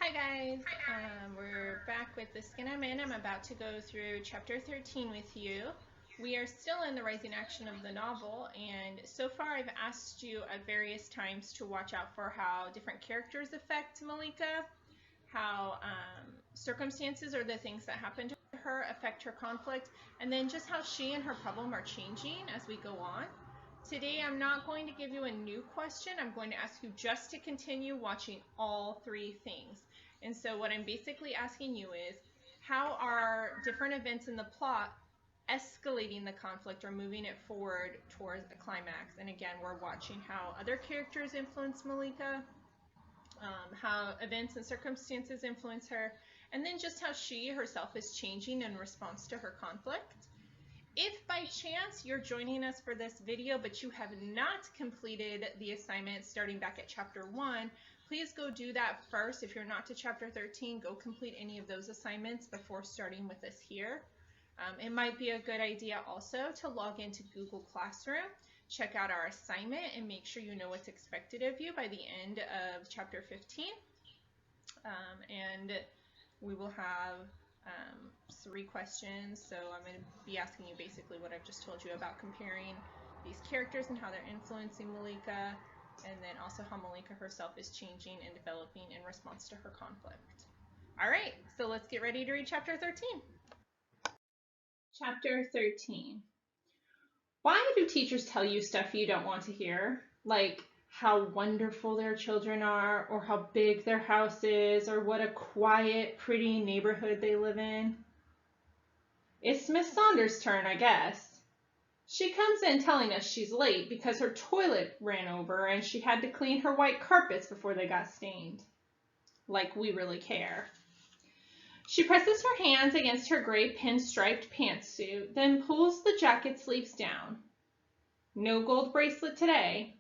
Hi guys, we're back with the Skin I'm In. I'm about to go through chapter 13 with you. We are still in the rising action of the novel, and so far I've asked you at various times to watch out for how different characters affect Malika, how circumstances or the things that happen to her affect her conflict, and then just how she and her problem are changing as we go on. Today I'm not going to give you a new question. I'm going to ask you just to continue watching all three things. And so what I'm basically asking you is, how are different events in the plot escalating the conflict or moving it forward towards a climax? And again, we're watching how other characters influence Malika, how events and circumstances influence her, and then just how she herself is changing in response to her conflict. If by chance you're joining us for this video but you have not completed the assignment starting back at chapter 1, please go do that first. If you're not to chapter 13, go complete any of those assignments before starting with us here. It might be a good idea also to log into Google Classroom, check out our assignment, and make sure you know what's expected of you by the end of chapter 15. And we will have 3 questions, so I'm going to be asking you basically what I've just told you about comparing these characters and how they're influencing Malika, and then also how Malika herself is changing and developing in response to her conflict. Alright, so let's get ready to read chapter 13. Chapter 13. Why do teachers tell you stuff you don't want to hear? Like how wonderful their children are, or how big their house is, or what a quiet, pretty neighborhood they live in? It's Miss Saunders' turn, I guess. She comes in telling us she's late because her toilet ran over and she had to clean her white carpets before they got stained. Like we really care. She presses her hands against her gray pinstriped pantsuit, then pulls the jacket sleeves down. No gold bracelet today.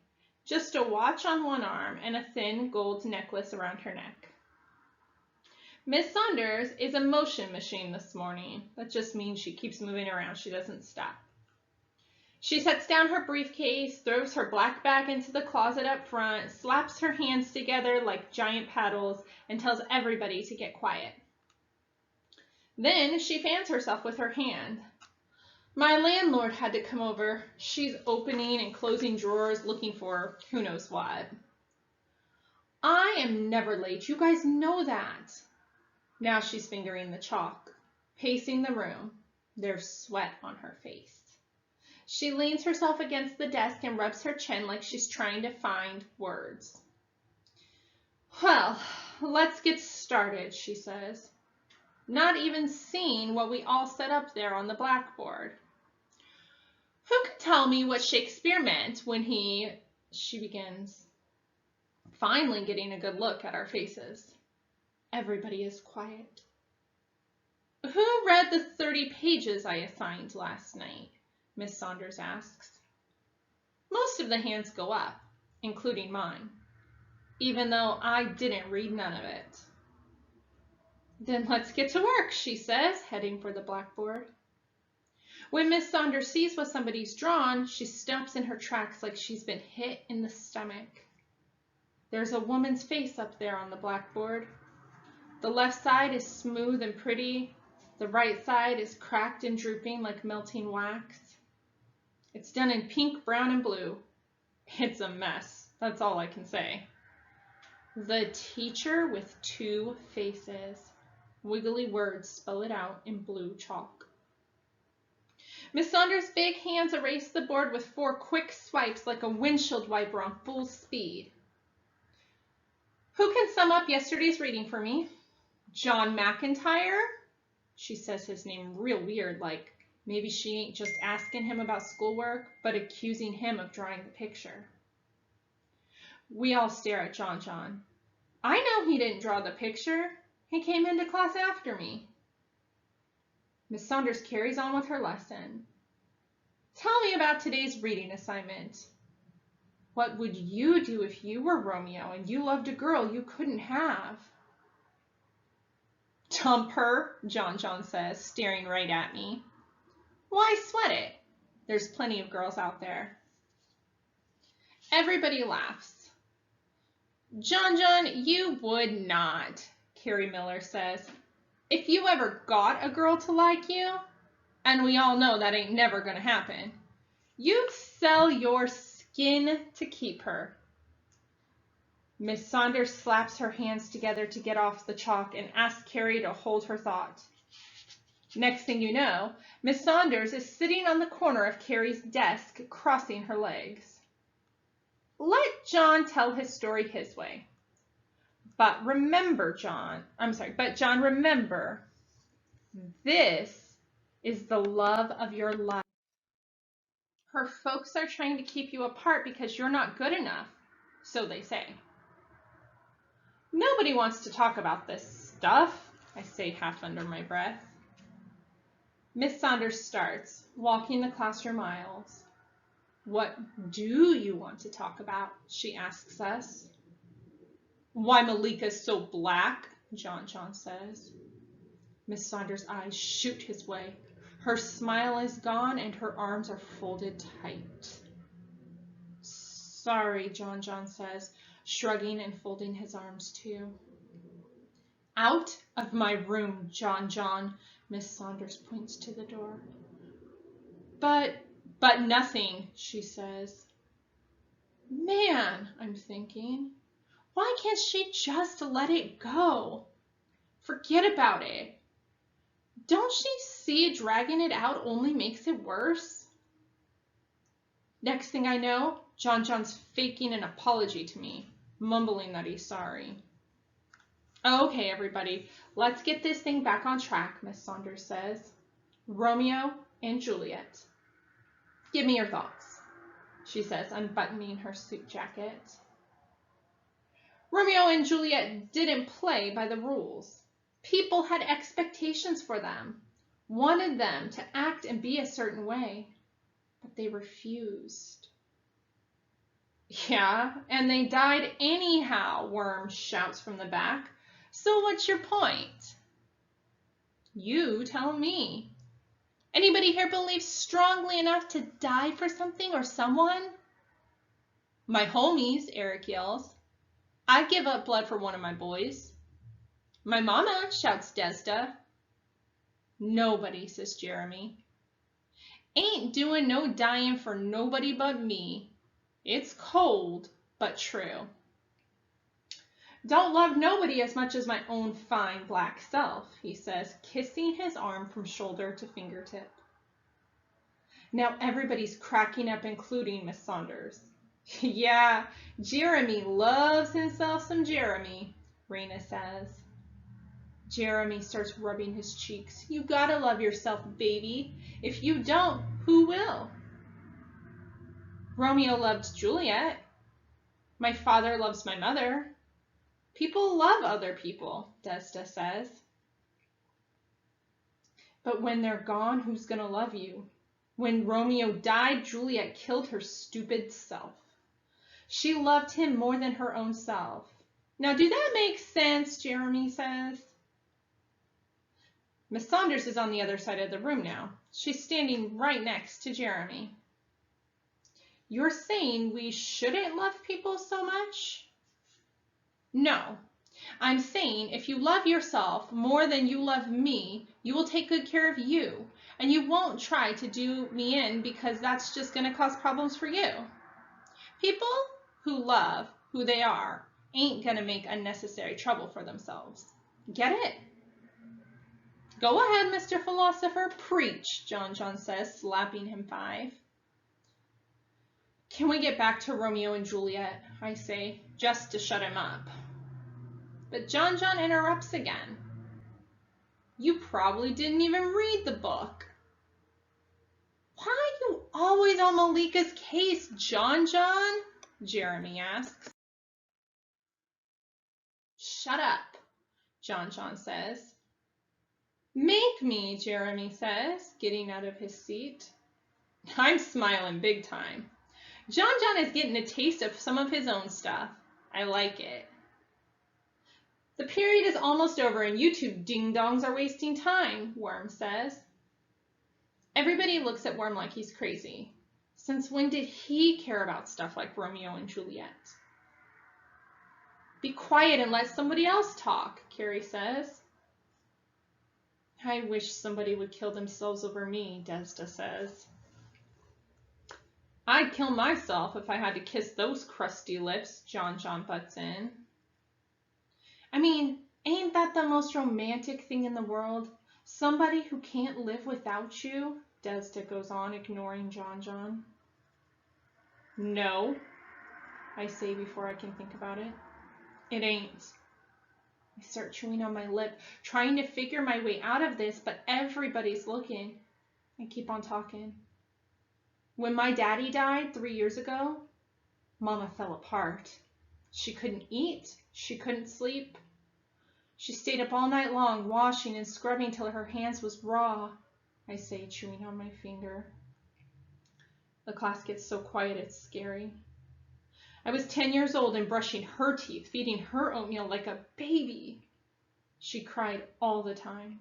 Just a watch on one arm and a thin gold necklace around her neck. Miss Saunders is a motion machine this morning. That just means she keeps moving around. She doesn't stop. She sets down her briefcase, throws her black bag into the closet up front, slaps her hands together like giant paddles, and tells everybody to get quiet. Then she fans herself with her hand. My landlord had to come over. She's opening and closing drawers looking for who knows what. I am never late. You guys know that. Now she's fingering the chalk, pacing the room. There's sweat on her face. She leans herself against the desk and rubs her chin like she's trying to find words. Well, let's get started, she says, not even seeing what we all set up there on the blackboard. Who can tell me what Shakespeare meant when she begins, finally getting a good look at our faces. Everybody is quiet. Who read the 30 pages I assigned last night? Miss Saunders asks. Most of the hands go up, including mine, even though I didn't read none of it. Then let's get to work, she says, heading for the blackboard. When Miss Saunders sees what somebody's drawn, she stops in her tracks like she's been hit in the stomach. There's a woman's face up there on the blackboard. The left side is smooth and pretty. The right side is cracked and drooping like melting wax. It's done in pink, brown, and blue. It's a mess. That's all I can say. The teacher with 2 faces. Wiggly words spell it out in blue chalk. Miss Saunders' big hands erase the board with 4 quick swipes like a windshield wiper on full speed. Who can sum up yesterday's reading for me? John McIntyre? She says his name real weird, like maybe she ain't just asking him about schoolwork, but accusing him of drawing the picture. We all stare at John. I know he didn't draw the picture. He came into class after me. Miss Saunders carries on with her lesson. Tell me about today's reading assignment. What would you do if you were Romeo and you loved a girl you couldn't have? Dump her, John says, staring right at me. Why sweat it? There's plenty of girls out there. Everybody laughs. John, you would not. Carrie Miller says. If you ever got a girl to like you, and we all know that ain't never gonna happen, you'd sell your skin to keep her. Miss Saunders slaps her hands together to get off the chalk and asks Carrie to hold her thought. Next thing you know, Miss Saunders is sitting on the corner of Carrie's desk, crossing her legs. Let John tell his story his way. But John, remember, this is the love of your life. Her folks are trying to keep you apart because you're not good enough, so they say. Nobody wants to talk about this stuff, I say half under my breath. Miss Saunders starts, walking the classroom aisles. What do you want to talk about? She asks us. Why Malika's so black, John says. Miss Saunders' eyes shoot his way. Her smile is gone and her arms are folded tight. Sorry, John says, shrugging and folding his arms too. Out of my room, John, Miss Saunders points to the door. But nothing, she says. Man, I'm thinking, why can't she just let it go? Forget about it. Don't she see dragging it out only makes it worse? Next thing I know, John's faking an apology to me, mumbling that he's sorry. Okay, everybody, let's get this thing back on track, Miss Saunders says. Romeo and Juliet. Give me your thoughts, she says, unbuttoning her suit jacket. Romeo and Juliet didn't play by the rules. People had expectations for them, wanted them to act and be a certain way, but they refused. Yeah, and they died anyhow, Worm shouts from the back. So what's your point? You tell me. Anybody here believes strongly enough to die for something or someone? My homies, Eric yells. I'd give up blood for one of my boys. My mama, shouts Desda. Nobody, says Jeremy. Ain't doing no dying for nobody but me. It's cold, but true. Don't love nobody as much as my own fine black self, he says, kissing his arm from shoulder to fingertip. Now everybody's cracking up, including Miss Saunders. Yeah, Jeremy loves himself some Jeremy, Raina says. Jeremy starts rubbing his cheeks. You gotta love yourself, baby. If you don't, who will? Romeo loved Juliet. My father loves my mother. People love other people, Desda says. But when they're gone, who's gonna love you? When Romeo died, Juliet killed her stupid self. She loved him more than her own self. Now, do that make sense, Jeremy says. Miss Saunders is on the other side of the room now. She's standing right next to Jeremy. You're saying we shouldn't love people so much? No. I'm saying if you love yourself more than you love me, you will take good care of you, and you won't try to do me in because that's just going to cause problems for you. People who love who they are ain't going to make unnecessary trouble for themselves. Get it? Go ahead, Mr. Philosopher, preach, John says, slapping him 5. Can we get back to Romeo and Juliet, I say, just to shut him up. But John interrupts again. You probably didn't even read the book. Why are you always on Malika's case, John? Jeremy asks. Shut up, John says. Make me, Jeremy says, getting out of his seat. I'm smiling big time. John is getting a taste of some of his own stuff. I like it. The period is almost over and you two ding-dongs are wasting time, Worm says. Everybody looks at Worm like he's crazy. Since when did he care about stuff like Romeo and Juliet? Be quiet and let somebody else talk, Carrie says. I wish somebody would kill themselves over me, Desda says. I'd kill myself if I had to kiss those crusty lips, John butts in. I mean, ain't that the most romantic thing in the world? Somebody who can't live without you, Desda goes on, ignoring John. No, I say before I can think about it. It ain't. I start chewing on my lip, trying to figure my way out of this, but everybody's looking. I keep on talking. When my daddy died 3 years ago, Mama fell apart. She couldn't eat. She couldn't sleep. She stayed up all night long, washing and scrubbing till her hands was raw, I say, chewing on my finger. The class gets so quiet it's scary. I was 10 years old and brushing her teeth, feeding her oatmeal like a baby. She cried all the time.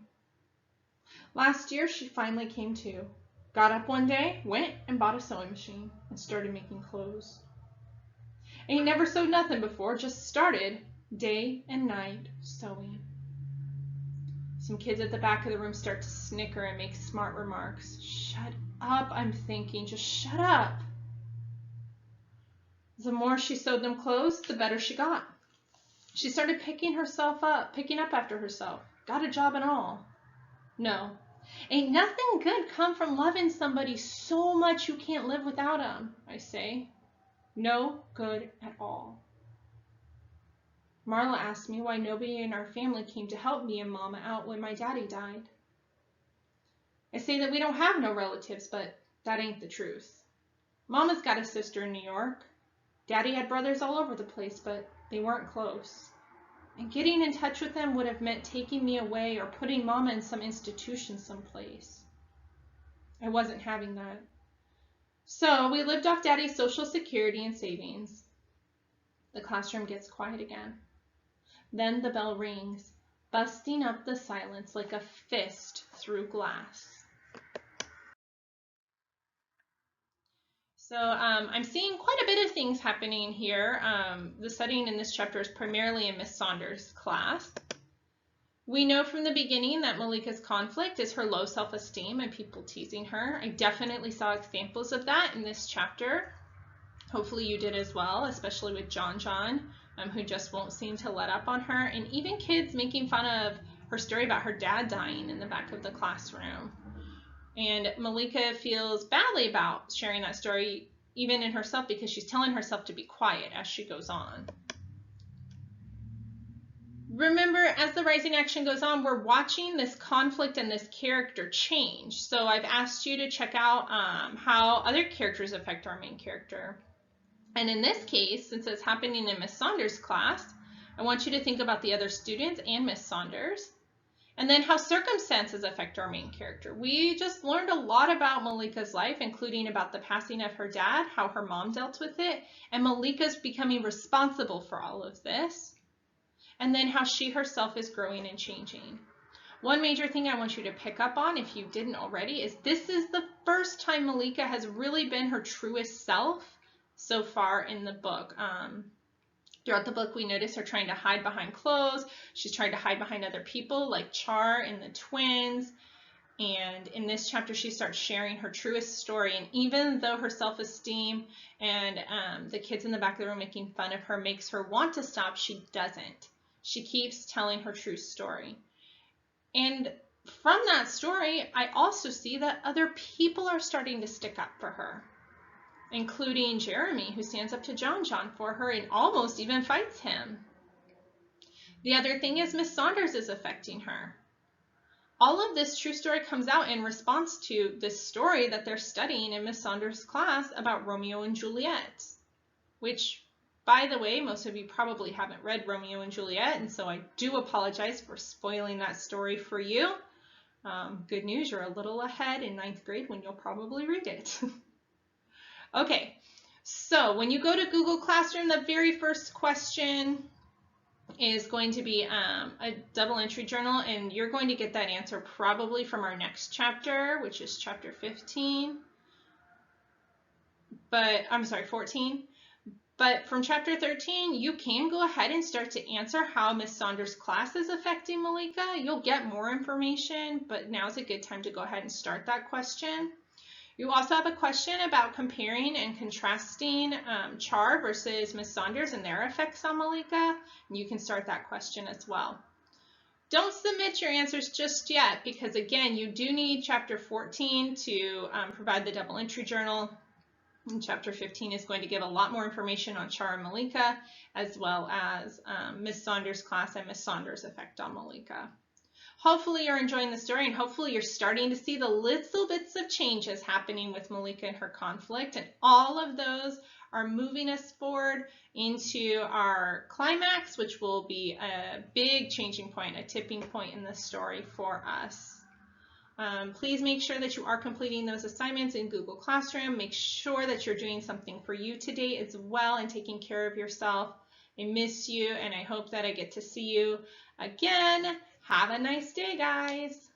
Last year, she finally came to. Got up one day, went and bought a sewing machine, and started making clothes. Ain't never sewed nothing before, just started day and night sewing. Some kids at the back of the room start to snicker and make smart remarks. Shut up, I'm thinking, just shut up. The more she sewed them clothes, the better she got. She started picking up after herself, got a job and all. No, ain't nothing good come from loving somebody so much you can't live without 'em, I say. No good at all. Marla asked me why nobody in our family came to help me and Mama out when my daddy died. I say that we don't have no relatives, but that ain't the truth. Mama's got a sister in New York. Daddy had brothers all over the place, but they weren't close. And getting in touch with them would have meant taking me away or putting Mama in some institution someplace. I wasn't having that. So we lived off Daddy's Social Security and savings. The classroom gets quiet again. Then the bell rings, busting up the silence like a fist through glass. So I'm seeing quite a bit of things happening here. The setting in this chapter is primarily in Miss Saunders' class. We know from the beginning that Malika's conflict is her low self-esteem and people teasing her. I definitely saw examples of that in this chapter. Hopefully you did as well, especially with John, who just won't seem to let up on her, and even kids making fun of her story about her dad dying in the back of the classroom. And Malika feels badly about sharing that story, even in herself, because she's telling herself to be quiet as she goes on. Remember, as the rising action goes on, we're watching this conflict and this character change. So I've asked you to check out how other characters affect our main character. And in this case, since it's happening in Miss Saunders' class, I want you to think about the other students and Miss Saunders, and then how circumstances affect our main character. We just learned a lot about Malika's life, including about the passing of her dad, how her mom dealt with it, and Malika's becoming responsible for all of this, and then how she herself is growing and changing. One major thing I want you to pick up on, if you didn't already, is this is the first time Malika has really been her truest self so far in the book. Throughout the book, we notice her trying to hide behind clothes. She's trying to hide behind other people like Char and the twins. And in this chapter, she starts sharing her truest story. And even though her self-esteem and the kids in the back of the room making fun of her makes her want to stop, she doesn't. She keeps telling her true story. And from that story, I also see that other people are starting to stick up for her, including Jeremy, who stands up to John for her and almost even fights him. The other thing is Miss Saunders is affecting her. All of this true story comes out in response to this story that they're studying in Miss Saunders' class about Romeo and Juliet, which, by the way, most of you probably haven't read Romeo and Juliet, and so I do apologize for spoiling that story for you. Good news, you're a little ahead in 9th grade when you'll probably read it. Okay, so when you go to Google Classroom, the very first question is going to be a double entry journal, and you're going to get that answer probably from our next chapter, which is chapter 15. But I'm sorry, 14. But from chapter 13, you can go ahead and start to answer how Miss Saunders' class is affecting Malika. You'll get more information, but now's a good time to go ahead and start that question. You also have a question about comparing and contrasting Char versus Miss Saunders and their effects on Malika. And you can start that question as well. Don't submit your answers just yet because, again, you do need chapter 14 to provide the double entry journal. And chapter 15 is going to give a lot more information on Char and Malika, as well as Miss Saunders' class and Miss Saunders' effect on Malika. Hopefully you're enjoying the story, and hopefully you're starting to see the little bits of changes happening with Malika and her conflict, and all of those are moving us forward into our climax, which will be a big changing point, a tipping point in the story for us. Please make sure that you are completing those assignments in Google Classroom. Make sure that you're doing something for you today as well and taking care of yourself. I miss you, and I hope that I get to see you again. Have a nice day, guys.